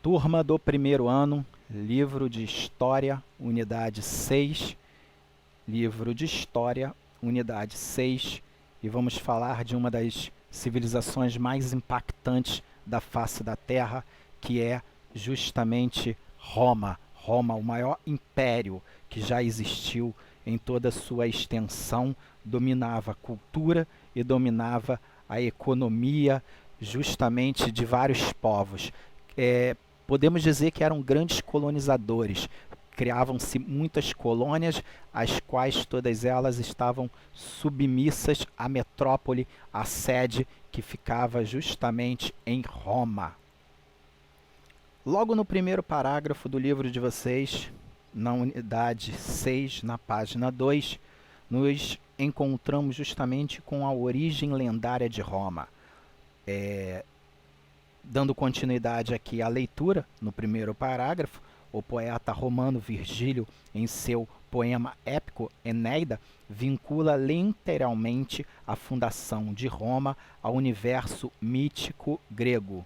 Turma do primeiro ano, livro de História, unidade 6, livro de História, unidade 6, e vamos falar de uma das civilizações mais impactantes da face da Terra, que é justamente Roma. Roma, o maior império que já existiu em toda a sua extensão, dominava a cultura e dominava a economia justamente de vários povos. Podemos dizer que eram grandes colonizadores. Criavam-se muitas colônias, as quais todas elas estavam submissas à metrópole, à sede que ficava justamente em Roma. Logo no primeiro parágrafo do livro de vocês, na unidade 6, na página 2, nos encontramos justamente com a origem lendária de Roma. Dando continuidade aqui à leitura, no primeiro parágrafo, o poeta romano Virgílio, em seu poema épico Enéida, vincula literalmente a fundação de Roma ao universo mítico grego.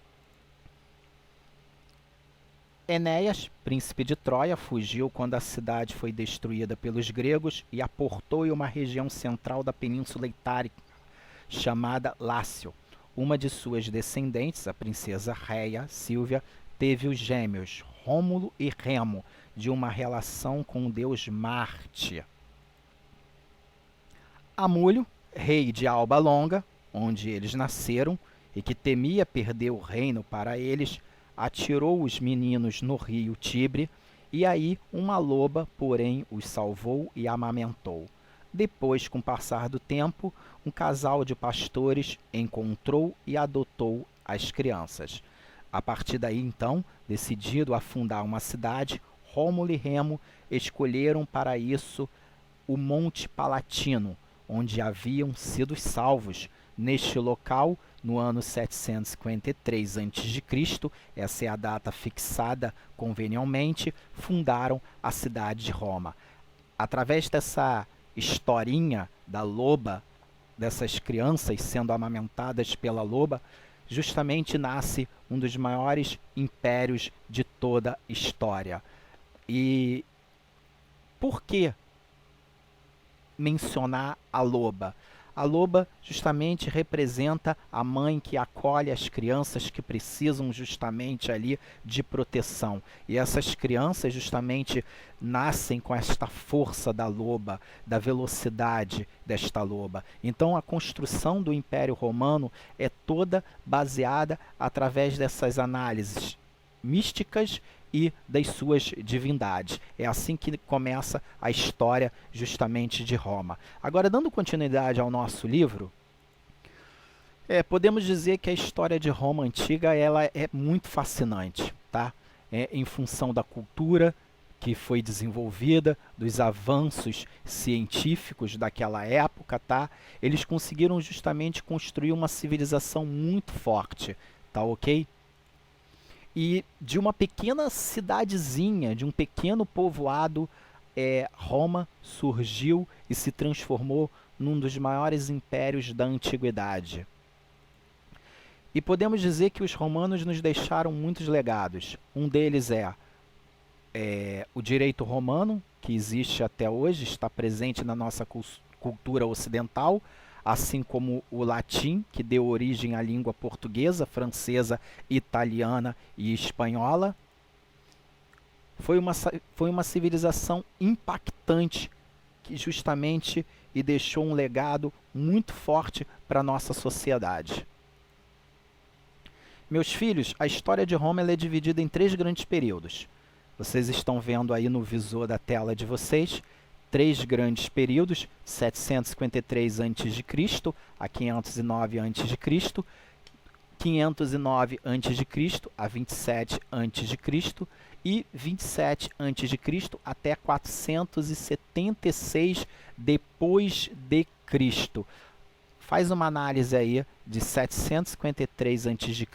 Enéas, príncipe de Troia, fugiu quando a cidade foi destruída pelos gregos e aportou em uma região central da Península Itálica, chamada Lácio. Uma de suas descendentes, a princesa Réia Sílvia, teve os gêmeos Rômulo e Remo, de uma relação com o deus Marte. Amulho, rei de Alba Longa, onde eles nasceram, e que temia perder o reino para eles, atirou os meninos no rio Tibre, e aí uma loba, porém, os salvou e amamentou. Depois, com o passar do tempo, um casal de pastores encontrou e adotou as crianças. A partir daí, então, decidido a fundar uma cidade, Rômulo e Remo escolheram para isso o Monte Palatino, onde haviam sido salvos. Neste local, no ano 753 a.C., essa é a data fixada convenialmente, fundaram a cidade de Roma. Através dessa historinha da loba, dessas crianças sendo amamentadas pela loba, justamente nasce um dos maiores impérios de toda a história. E por que mencionar a loba? A loba justamente representa a mãe que acolhe as crianças que precisam justamente ali de proteção. E essas crianças justamente nascem com esta força da loba, da velocidade desta loba. Então a construção do Império Romano é toda baseada através dessas análises místicas e das suas divindades. É assim que começa a história justamente de Roma. Agora, dando continuidade ao nosso livro, podemos dizer que a história de Roma antiga ela é muito fascinante, tá? Em função da cultura que foi desenvolvida, dos avanços científicos daquela época, tá? Eles conseguiram justamente construir uma civilização muito forte, tá ok? E de uma pequena cidadezinha, de um pequeno povoado, Roma surgiu e se transformou num dos maiores impérios da antiguidade. E podemos dizer que os romanos nos deixaram muitos legados. Um deles é o direito romano, que existe até hoje, está presente na nossa cultura ocidental, assim como o latim, que deu origem à língua portuguesa, francesa, italiana e espanhola. Foi uma civilização impactante que justamente deixou um legado muito forte para a nossa sociedade. Meus filhos, a história de Roma é dividida em 3 grandes períodos. Vocês estão vendo aí no visor da tela de vocês 3 grandes períodos: 753 a.C. a 509 a.C., 509 a.C. a 27 a.C. e 27 a.C. até 476 depois de Cristo. Faz uma análise aí de 753 a.C.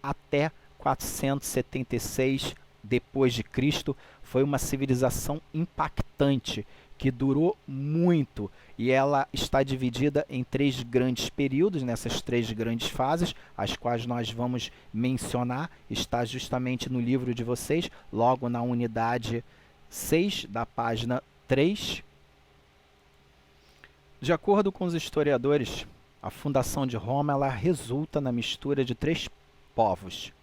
até 476 depois de Cristo. Foi uma civilização impactante que durou muito, e ela está dividida em 3 grandes períodos, nessas 3 grandes fases, as quais nós vamos mencionar, está justamente no livro de vocês, logo na unidade 6 da página 3. De acordo com os historiadores, a fundação de Roma ela resulta na mistura de 3 povos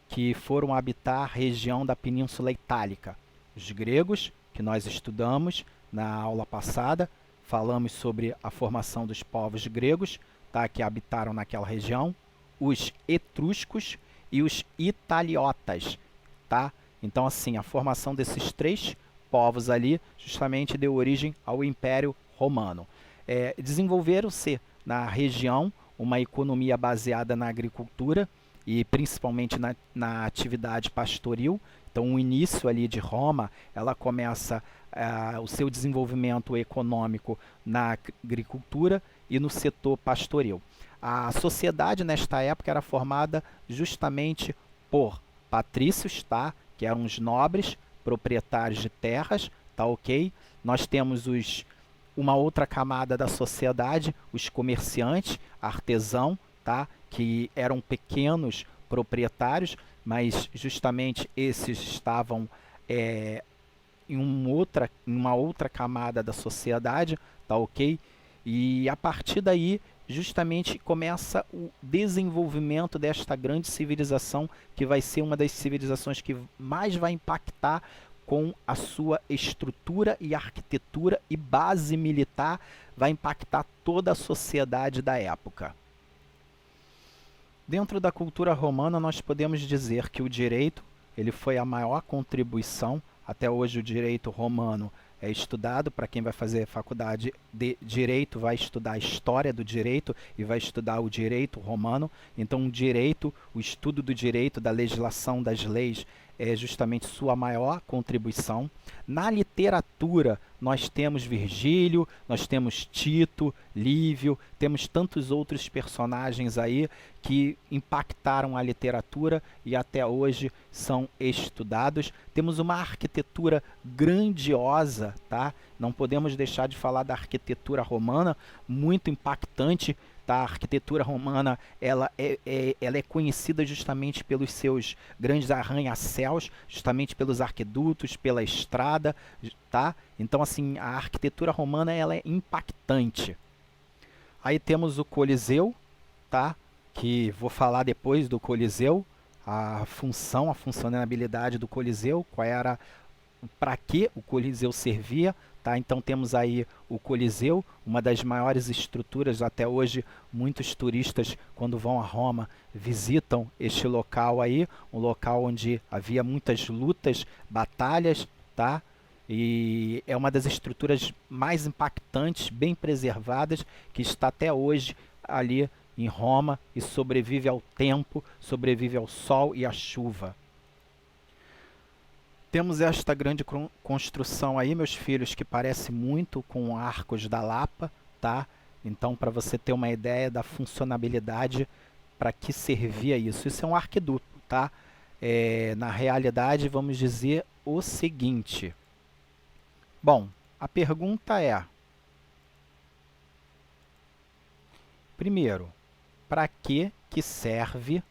que foram habitar a região da Península Itálica. Os gregos, que nós estudamos na aula passada, falamos sobre a formação dos povos gregos, tá, que habitaram naquela região, os etruscos e os italiotas, tá? Então, assim, a formação desses 3 povos ali justamente deu origem ao Império Romano. Desenvolveram-se na região uma economia baseada na agricultura e principalmente na atividade pastoril. Então, o início ali de Roma, ela começa o seu desenvolvimento econômico na agricultura e no setor pastoril. A sociedade nesta época era formada justamente por patrícios, tá? Que eram os nobres, proprietários de terras, tá ok? Nós temos uma outra camada da sociedade, os comerciantes, artesão, tá? Que eram pequenos proprietários, mas justamente esses estavam em uma outra camada da sociedade, tá ok? E a partir daí, justamente começa o desenvolvimento desta grande civilização, que vai ser uma das civilizações que mais vai impactar com a sua estrutura e arquitetura e base militar, vai impactar toda a sociedade da época. Dentro da cultura romana, nós podemos dizer que o direito ele foi a maior contribuição. Até hoje o direito romano é estudado. Para quem vai fazer faculdade de direito, vai estudar a história do direito e vai estudar o direito romano. Então, o estudo do direito, da legislação, das leis, é justamente sua maior contribuição. Na literatura, nós temos Virgílio, nós temos Tito, Lívio, temos tantos outros personagens aí que impactaram a literatura e até hoje são estudados. Temos uma arquitetura grandiosa, tá? Não podemos deixar de falar da arquitetura romana, muito impactante. A arquitetura romana ela é conhecida justamente pelos seus grandes arranha-céus, justamente pelos arquedutos, pela estrada, tá? Então, assim, a arquitetura romana ela é impactante. Aí temos o Coliseu, tá? Que vou falar depois do Coliseu, a funcionalidade do Coliseu, para que o Coliseu servia. Tá? Então temos aí o Coliseu, uma das maiores estruturas até hoje. Muitos turistas, quando vão a Roma, visitam este local aí, um local onde havia muitas lutas, batalhas, tá? E é uma das estruturas mais impactantes, bem preservadas, que está até hoje ali em Roma e sobrevive ao tempo, sobrevive ao sol e à chuva. Temos esta grande construção aí, meus filhos, que parece muito com Arcos da Lapa, tá? Então, para você ter uma ideia da funcionalidade, para que servia isso. Isso é um arquiduto, tá? Na realidade, vamos dizer o seguinte. Bom, a pergunta é... Primeiro, para que serve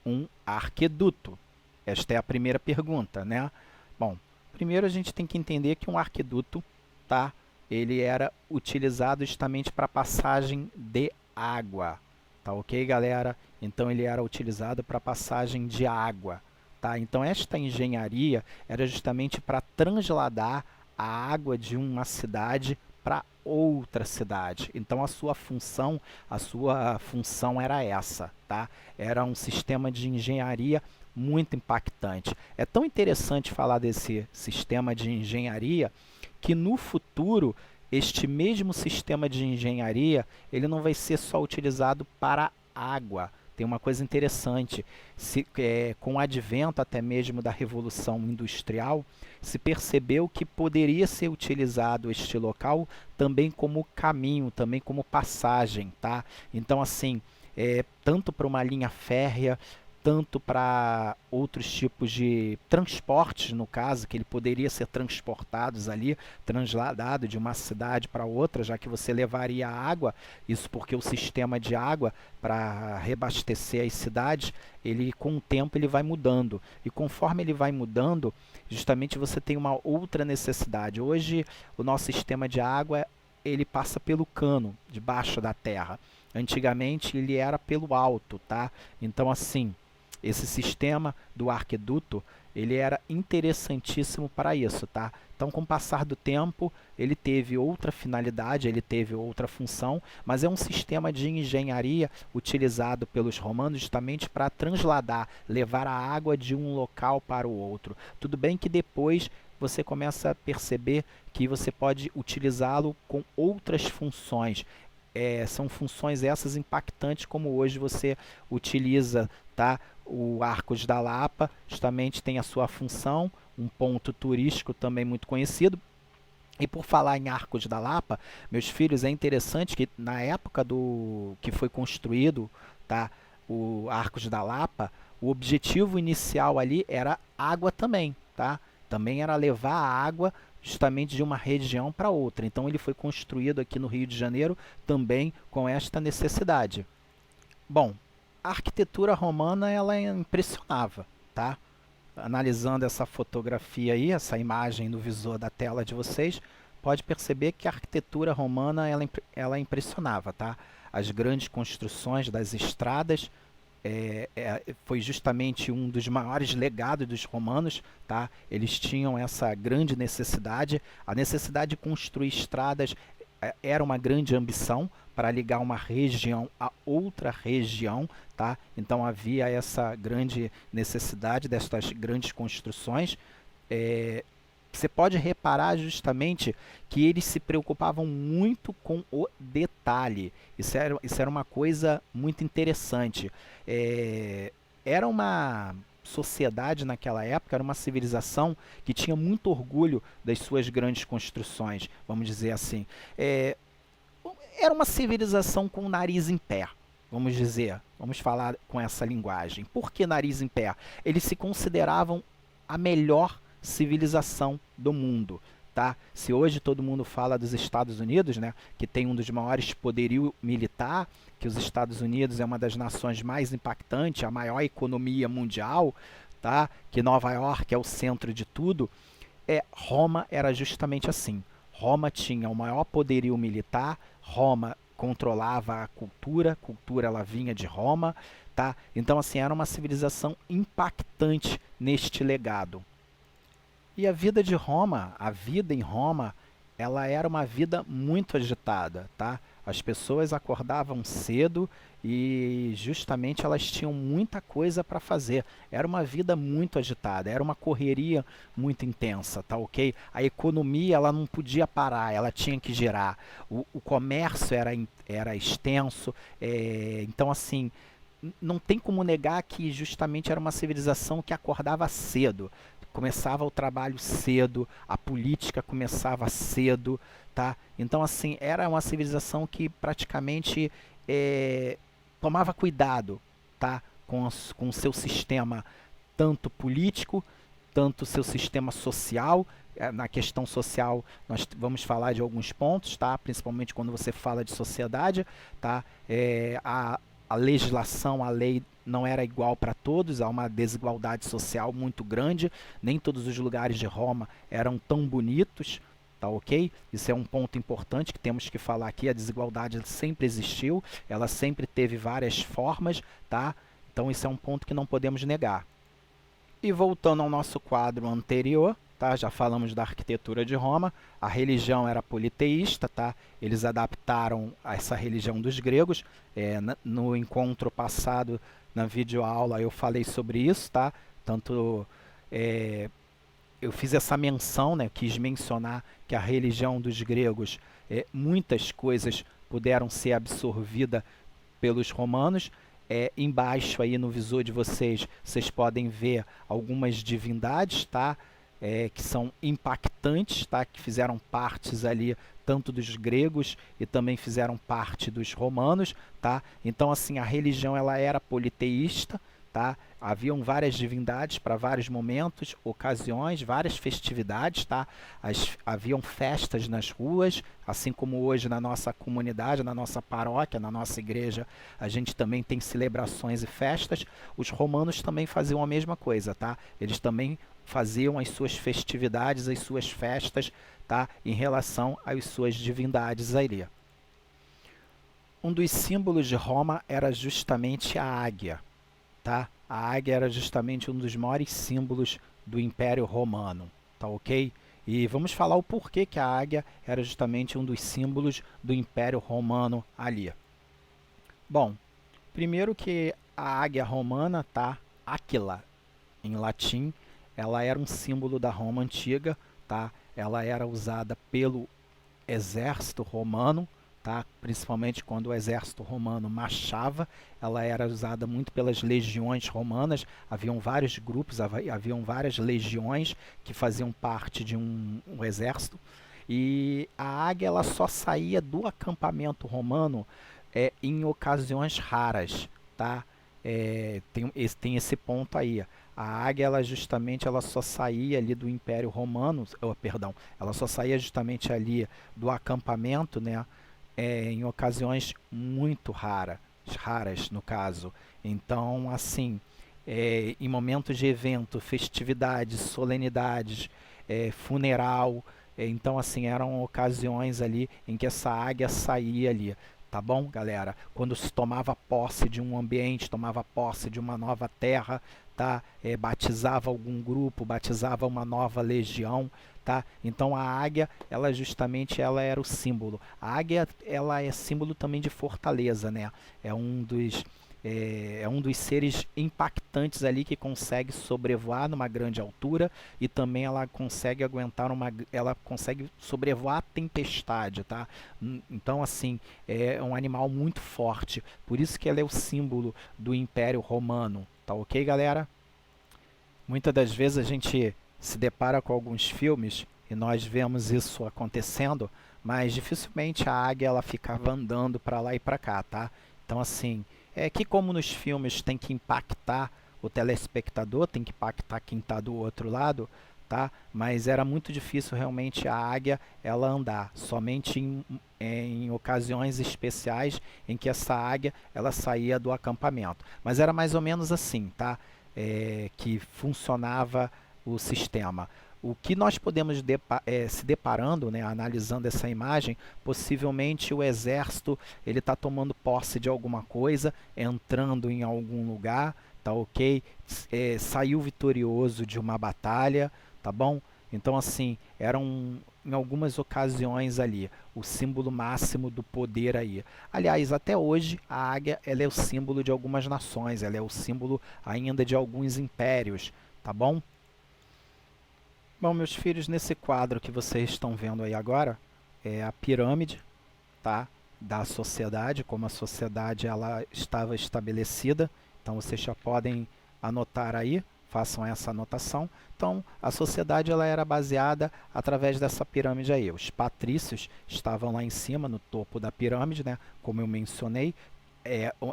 um arquiduto? Esta é a primeira pergunta, né? Bom, primeiro a gente tem que entender que um arquiduto, tá? Ele era utilizado justamente para passagem de água, tá ok, galera? Então ele era utilizado para passagem de água, tá? Então esta engenharia era justamente para transladar a água de uma cidade para outra cidade. Então a sua função era essa, tá? Era um sistema de engenharia muito impactante. É tão interessante falar desse sistema de engenharia que no futuro este mesmo sistema de engenharia ele não vai ser só utilizado para água. Tem uma coisa interessante, com o advento até mesmo da Revolução Industrial, se percebeu que poderia ser utilizado este local também como caminho, também como passagem, tá? Então, assim, tanto para uma linha férrea, tanto para outros tipos de transportes, no caso, que ele poderia ser transportados ali, transladado de uma cidade para outra, já que você levaria água, isso porque o sistema de água para reabastecer as cidades, ele com o tempo ele vai mudando, e conforme ele vai mudando, justamente você tem uma outra necessidade. Hoje o nosso sistema de água ele passa pelo cano debaixo da terra. Antigamente ele era pelo alto, tá? Então assim, esse sistema do arqueduto, ele era interessantíssimo para isso, tá? Então, com o passar do tempo, ele teve outra finalidade, ele teve outra função, mas é um sistema de engenharia utilizado pelos romanos justamente para transladar, levar a água de um local para o outro. Tudo bem que depois você começa a perceber que você pode utilizá-lo com outras funções. São funções essas impactantes como hoje você utiliza, tá? O Arcos da Lapa justamente tem a sua função, um ponto turístico também muito conhecido. E por falar em Arcos da Lapa, meus filhos, é interessante que na época do que foi construído, tá, o Arcos da Lapa, o objetivo inicial ali era água também, tá? Também era levar a água justamente de uma região para outra. Então ele foi construído aqui no Rio de Janeiro também com esta necessidade. Bom, a arquitetura romana ela impressionava, tá? Analisando essa fotografia aí, essa imagem no visor da tela de vocês, pode perceber que a arquitetura romana ela impressionava, tá? As grandes construções das estradas foi justamente um dos maiores legados dos romanos, tá? Eles tinham essa grande necessidade, a necessidade de construir estradas era uma grande ambição para ligar uma região a outra região, tá? Então havia essa grande necessidade destas grandes construções. Você pode reparar justamente que eles se preocupavam muito com o detalhe. Isso era uma coisa muito interessante. Era uma sociedade naquela época, era uma civilização que tinha muito orgulho das suas grandes construções, vamos dizer assim. Era uma civilização com o nariz em pé, vamos dizer, vamos falar com essa linguagem. Por que nariz em pé? Eles se consideravam a melhor civilização do mundo, tá? Se hoje todo mundo fala dos Estados Unidos, né, que tem um dos maiores poderio militar, que os Estados Unidos é uma das nações mais impactantes, a maior economia mundial, tá? Que Nova York é o centro de tudo, Roma era justamente assim. Roma tinha o maior poderio militar, Roma controlava a cultura ela vinha de Roma, tá? Então assim, era uma civilização impactante neste legado. E a vida de Roma, a vida em Roma, ela era uma vida muito agitada, tá? As pessoas acordavam cedo e justamente elas tinham muita coisa para fazer. Era uma vida muito agitada, era uma correria muito intensa, tá ok? A economia ela não podia parar, ela tinha que girar. O comércio era extenso, então assim, não tem como negar que justamente era uma civilização que acordava cedo. Começava o trabalho cedo, a política começava cedo, tá? Então, assim, era uma civilização que praticamente tomava cuidado, tá? Com o seu sistema, tanto político, tanto o seu sistema social. Na questão social, nós vamos falar de alguns pontos, tá? Principalmente quando você fala de sociedade, tá? A legislação, a lei não era igual para todos, há uma desigualdade social muito grande, nem todos os lugares de Roma eram tão bonitos, tá ok? Isso é um ponto importante que temos que falar aqui, a desigualdade sempre existiu, ela sempre teve várias formas, tá? Então isso é um ponto que não podemos negar. E voltando ao nosso quadro anterior, tá? Já falamos da arquitetura de Roma, a religião era politeísta, tá? Eles adaptaram a essa religião dos gregos, no encontro passado, na videoaula, eu falei sobre isso, tá? Tanto eu fiz essa menção, né? Quis mencionar que a religião dos gregos, muitas coisas puderam ser absorvidas pelos romanos. Embaixo aí no visor de vocês, vocês podem ver algumas divindades, tá? Que são impactantes, tá? Que fizeram partes ali tanto dos gregos e também fizeram parte dos romanos, tá? Então assim, a religião ela era politeísta, tá? Haviam várias divindades para vários momentos, ocasiões, várias festividades, tá? Haviam festas nas ruas, assim como hoje na nossa comunidade, na nossa paróquia, na nossa igreja, a gente também tem celebrações e festas. Os romanos também faziam a mesma coisa, tá? Eles também faziam as suas festividades, as suas festas, tá? Em relação às suas divindades ali. Um dos símbolos de Roma era justamente a águia, tá? A águia era justamente um dos maiores símbolos do Império Romano, tá ok? E vamos falar o porquê que a águia era justamente um dos símbolos do Império Romano ali. Bom, primeiro que a águia romana, tá? Aquila, em latim, ela era um símbolo da Roma antiga, tá? Ela era usada pelo exército romano, tá? Principalmente quando o exército romano marchava, ela era usada muito pelas legiões romanas. Haviam vários grupos, haviam várias legiões que faziam parte de um exército. E a águia ela só saía do acampamento romano em ocasiões raras, tá? Tem esse ponto aí. A águia ela justamente ela só saía ali do Império Romano, perdão, ela só saía justamente ali do acampamento, né? Em ocasiões muito raras no caso. Então, assim, em momentos de evento, festividades, solenidades, funeral, então, assim, eram ocasiões ali em que essa águia saía ali. Tá bom, galera? Quando se tomava posse de um ambiente, tomava posse de uma nova terra, tá? Batizava algum grupo, batizava uma nova legião, tá? Então a águia, ela justamente ela era o símbolo. A águia, ela é símbolo também de fortaleza, né? É um dos seres impactantes ali que consegue sobrevoar numa grande altura e também ela consegue ela consegue sobrevoar a tempestade, tá? Então assim, é um animal muito forte, por isso que ela é o símbolo do Império Romano, tá ok, galera? Muitas das vezes a gente se depara com alguns filmes e nós vemos isso acontecendo, mas dificilmente a águia ela ficava andando para lá e para cá, tá? Então assim, que como nos filmes tem que impactar o telespectador, tem que impactar quem está do outro lado, tá? Mas era muito difícil realmente a águia ela andar, somente em ocasiões especiais em que essa águia ela saía do acampamento. Mas era mais ou menos assim, tá? Que funcionava o sistema. O que nós podemos se deparando, né, analisando essa imagem, possivelmente o exército ele está tomando posse de alguma coisa, entrando em algum lugar, tá ok? Saiu vitorioso de uma batalha, tá bom? Então assim, eram em algumas ocasiões ali o símbolo máximo do poder aí. Aliás, até hoje a águia ela é o símbolo de algumas nações, ela é o símbolo ainda de alguns impérios, tá bom? Bom, meus filhos, nesse quadro que vocês estão vendo aí agora, é a pirâmide, tá? Da sociedade, como a sociedade ela estava estabelecida. Então, vocês já podem anotar aí, façam essa anotação. Então, a sociedade ela era baseada através dessa pirâmide aí. Os patrícios estavam lá em cima, no topo da pirâmide, né? Como eu mencionei,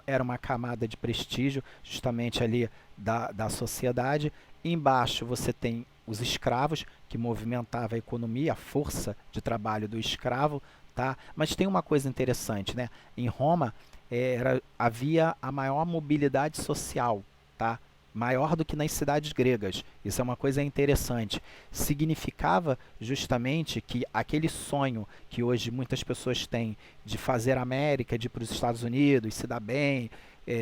era uma camada de prestígio justamente ali da sociedade. Embaixo você tem os escravos, que movimentavam a economia, a força de trabalho do escravo, tá? Mas tem uma coisa interessante, né? Em Roma havia a maior mobilidade social, tá? Maior do que nas cidades gregas. Isso é uma coisa interessante. Significava justamente que aquele sonho que hoje muitas pessoas têm de fazer a América, de ir para os Estados Unidos, se dar bem,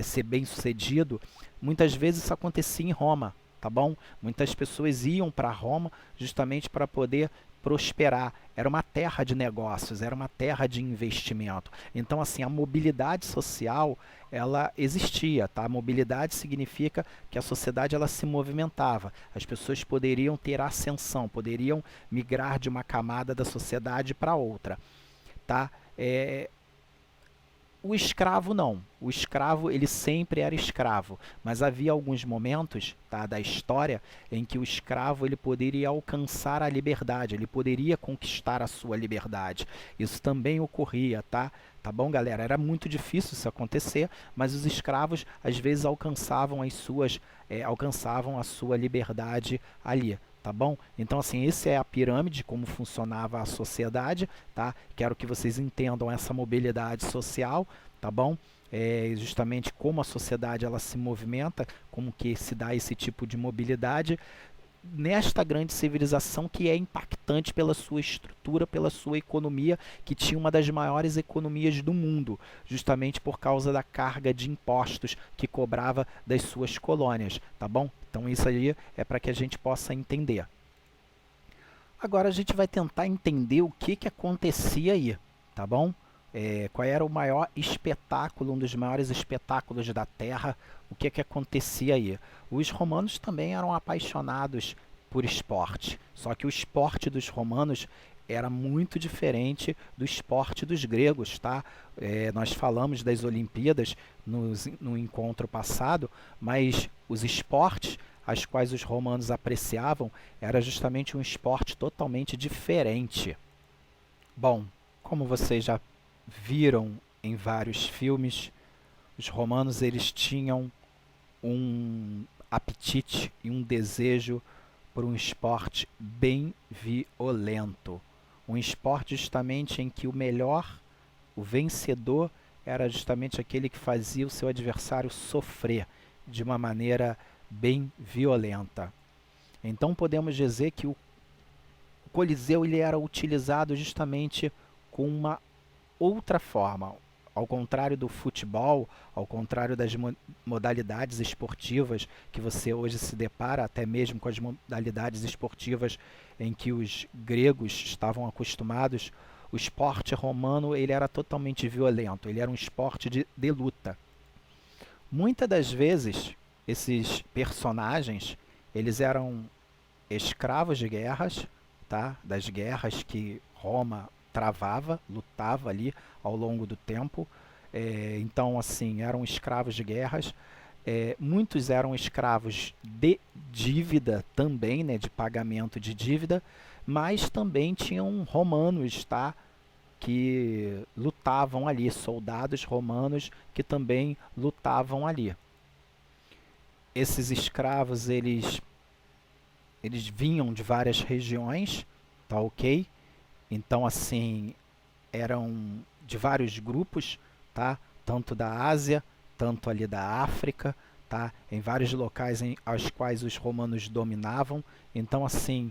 ser bem-sucedido, muitas vezes isso acontecia em Roma, tá bom? Muitas pessoas iam para Roma justamente para poder prosperar. Era uma terra de negócios, era uma terra de investimento. Então, assim, a mobilidade social, ela existia, tá? A mobilidade significa que a sociedade ela se movimentava. As pessoas poderiam ter ascensão, poderiam migrar de uma camada da sociedade para outra, tá? O escravo não. O escravo ele sempre era escravo, mas havia alguns momentos, tá, da história em que o escravo ele poderia alcançar a liberdade, ele poderia conquistar a sua liberdade. Isso também ocorria, tá? Tá bom, galera? Era muito difícil isso acontecer, mas os escravos às vezes alcançavam alcançavam a sua liberdade ali. Tá bom? Então, assim, essa é a pirâmide, como funcionava a sociedade, tá? Quero que vocês entendam essa mobilidade social, tá bom? Justamente como a sociedade ela se movimenta, como que se dá esse tipo de mobilidade nesta grande civilização que é impactante pela sua estrutura, pela sua economia, que tinha uma das maiores economias do mundo, justamente por causa da carga de impostos que cobrava das suas colônias, tá bom? Então isso aí é para que a gente possa entender. Agora a gente vai tentar entender o que acontecia aí, tá bom? Qual era o maior espetáculo, um dos maiores espetáculos da Terra, o que acontecia aí. Os romanos também eram apaixonados por esporte, só que o esporte dos romanos era muito diferente do esporte dos gregos, tá? Nós falamos das Olimpíadas no encontro passado, mas os esportes as quais os romanos apreciavam era justamente um esporte totalmente diferente. Bom, como vocês já viram em vários filmes, os romanos eles tinham um apetite e um desejo por um esporte bem violento. Um esporte justamente em que o vencedor, era justamente aquele que fazia o seu adversário sofrer de uma maneira bem violenta. Então podemos dizer que o Coliseu ele era utilizado justamente com uma outra forma. Ao contrário do futebol, ao contrário das modalidades esportivas que você hoje se depara, até mesmo com as modalidades esportivas em que os gregos estavam acostumados, o esporte romano ele era totalmente violento, ele era um esporte de luta. Muitas das vezes, esses personagens, eles eram escravos de guerras, tá? Das guerras que Roma travava, lutava ali ao longo do tempo. Então, assim, eram escravos de guerras. Muitos eram escravos de dívida também, né, de pagamento de dívida, mas também tinham romanos, tá, que lutavam ali, soldados romanos que também lutavam ali. Esses escravos, eles vinham de várias regiões, tá ok? Então, assim, eram de vários grupos, tá? Tanto da Ásia, tanto ali da África, tá? Em vários locais aos quais os romanos dominavam. Então, assim,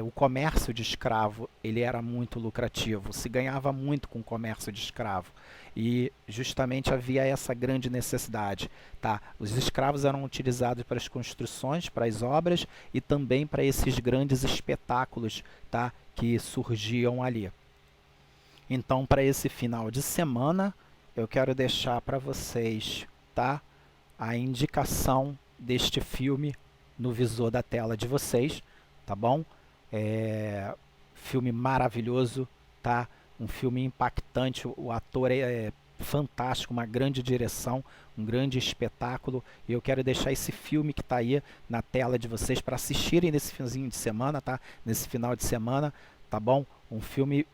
o comércio de escravo ele era muito lucrativo, se ganhava muito com o comércio de escravo. E justamente havia essa grande necessidade. Tá? Os escravos eram utilizados para as construções, para as obras e também para esses grandes espetáculos, tá? Que surgiam ali. Então, para esse final de semana, eu quero deixar para vocês, tá, a indicação deste filme no visor da tela de vocês, tá bom? Filme maravilhoso, tá? Um filme impactante, o ator é fantástico, uma grande direção, um grande espetáculo, e eu quero deixar esse filme que está aí na tela de vocês para assistirem nesse finzinho de semana, tá? Nesse final de semana, tá bom? Um filme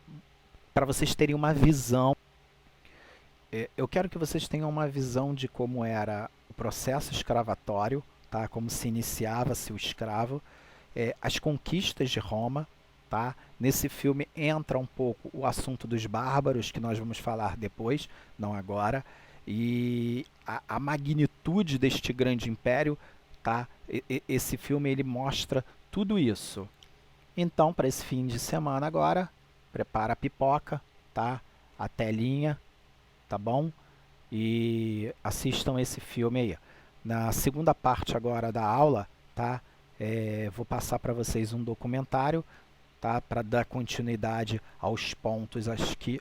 para vocês terem uma visão. Eu quero que vocês tenham uma visão de como era o processo escravatório, tá? Como se iniciava-se o escravo, as conquistas de Roma, tá? Nesse filme entra um pouco o assunto dos bárbaros, que nós vamos falar depois, não agora, e a magnitude deste grande império, tá? Esse filme ele mostra tudo isso. Então, para esse fim de semana agora, prepara a pipoca, tá? A telinha, tá bom? E assistam esse filme aí. Na segunda parte agora da aula, tá? Vou passar para vocês um documentário, tá? Para dar continuidade aos pontos as que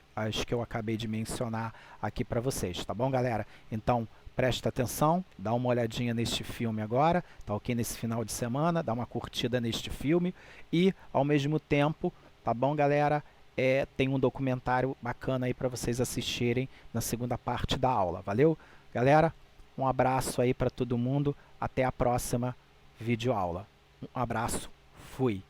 eu acabei de mencionar aqui para vocês, tá bom, galera? Então, presta atenção, dá uma olhadinha neste filme agora, tá ok? Nesse final de semana, dá uma curtida neste filme e, ao mesmo tempo, tá bom, galera? tem um documentário bacana aí para vocês assistirem na segunda parte da aula. Valeu? Galera, um abraço aí para todo mundo. Até a próxima videoaula. Um abraço. Fui.